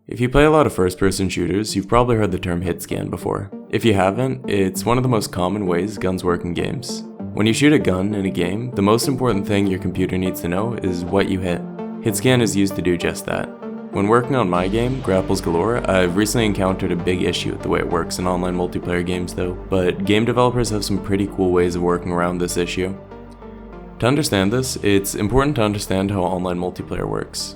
If you play a lot of first-person shooters, you've probably heard the term hit scan before. If you haven't, it's one of the most common ways guns work in games. When you shoot a gun in a game, the most important thing your computer needs to know is what you hit. Hit scan is used to do just that. When working on my game, Grapples Galore, I've recently encountered a big issue with the way it works in online multiplayer games though, but game developers have some pretty cool ways of working around this issue. To understand this, it's important to understand how online multiplayer works.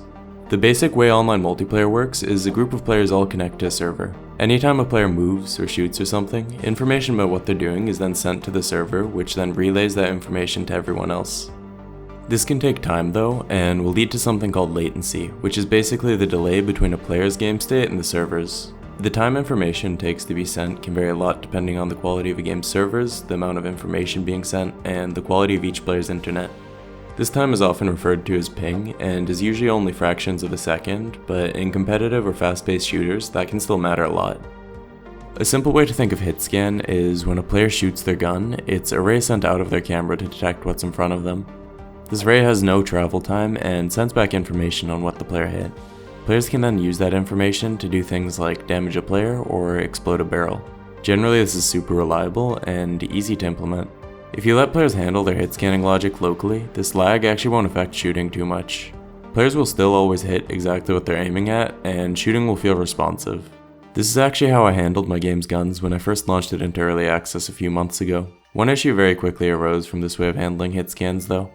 The basic way online multiplayer works is a group of players all connect to a server. Anytime a player moves or shoots or something, information about what they're doing is then sent to the server, which then relays that information to everyone else. This can take time though, and will lead to something called latency, which is basically the delay between a player's game state and the server's. The time information takes to be sent can vary a lot depending on the quality of a game's servers, the amount of information being sent, and the quality of each player's internet. This time is often referred to as ping, and is usually only fractions of a second, but in competitive or fast-paced shooters, that can still matter a lot. A simple way to think of hit scan is when a player shoots their gun, it's a ray sent out of their camera to detect what's in front of them. This ray has no travel time and sends back information on what the player hit. Players can then use that information to do things like damage a player or explode a barrel. Generally, this is super reliable and easy to implement. If you let players handle their hit scanning logic locally, this lag actually won't affect shooting too much. Players will still always hit exactly what they're aiming at, and shooting will feel responsive. This is actually how I handled my game's guns when I first launched it into early access a few months ago. One issue very quickly arose from this way of handling hit scans though.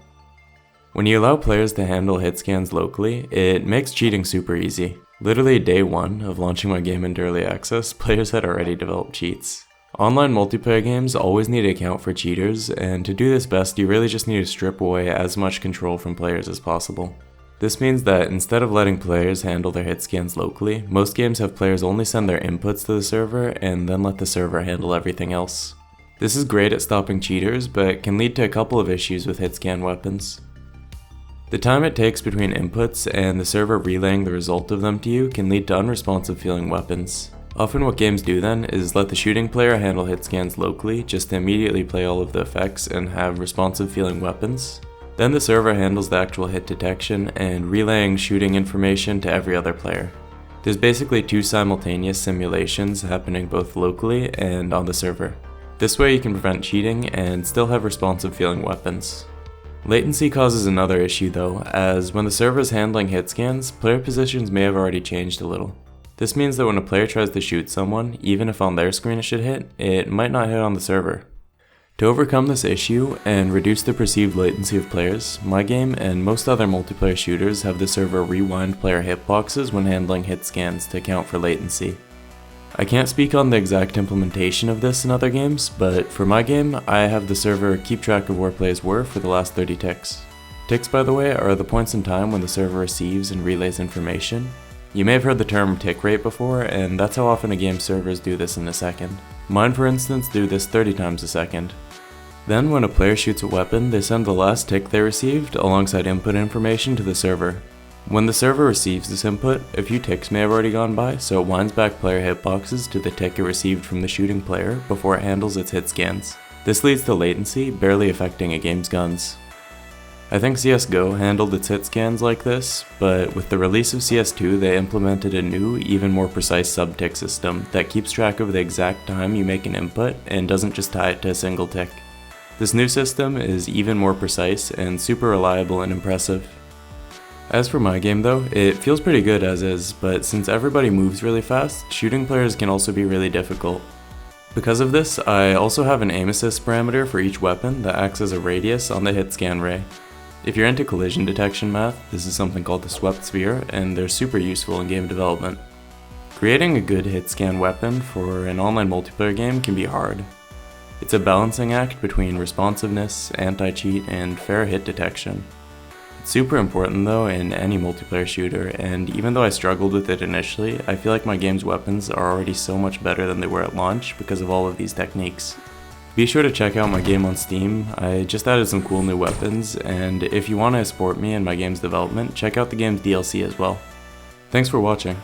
When you allow players to handle hit scans locally, it makes cheating super easy. Literally day one of launching my game into early access, players had already developed cheats. Online multiplayer games always need to account for cheaters, and to do this best you really just need to strip away as much control from players as possible. This means that instead of letting players handle their hit scans locally, most games have players only send their inputs to the server and then let the server handle everything else. This is great at stopping cheaters, but can lead to a couple of issues with hit scan weapons. The time it takes between inputs and the server relaying the result of them to you can lead to unresponsive feeling weapons. Often what games do then is let the shooting player handle hit scans locally just to immediately play all of the effects and have responsive feeling weapons. Then the server handles the actual hit detection and relaying shooting information to every other player. There's basically two simultaneous simulations happening both locally and on the server. This way you can prevent cheating and still have responsive feeling weapons. Latency causes another issue though, as when the server is handling hit scans, player positions may have already changed a little. This means that when a player tries to shoot someone, even if on their screen it should hit, it might not hit on the server. To overcome this issue and reduce the perceived latency of players, my game and most other multiplayer shooters have the server rewind player hitboxes when handling hit scans to account for latency. I can't speak on the exact implementation of this in other games, but for my game, I have the server keep track of where players were for the last 30 ticks. Ticks, by the way, are the points in time when the server receives and relays information. You may have heard the term tick rate before, and that's how often a game's servers do this in a second. Mine, for instance, do this 30 times a second. Then when a player shoots a weapon, they send the last tick they received alongside input information to the server. When the server receives this input, a few ticks may have already gone by, so it winds back player hitboxes to the tick it received from the shooting player before it handles its hit scans. This leads to latency, barely affecting a game's guns. I think CSGO handled its hit scans like this, but with the release of CS2 they implemented a new, even more precise sub-tick system that keeps track of the exact time you make an input and doesn't just tie it to a single tick. This new system is even more precise and super reliable and impressive. As for my game though, it feels pretty good as is, but since everybody moves really fast, shooting players can also be really difficult. Because of this, I also have an aim assist parameter for each weapon that acts as a radius on the hit scan ray. If you're into collision detection math, this is something called the swept sphere, and they're super useful in game development. Creating a good hit scan weapon for an online multiplayer game can be hard. It's a balancing act between responsiveness, anti-cheat, and fair hit detection. It's super important though in any multiplayer shooter, and even though I struggled with it initially, I feel like my game's weapons are already so much better than they were at launch because of all of these techniques. Be sure to check out my game on Steam. I just added some cool new weapons, and if you want to support me in my game's development, check out the game's DLC as well. Thanks for watching.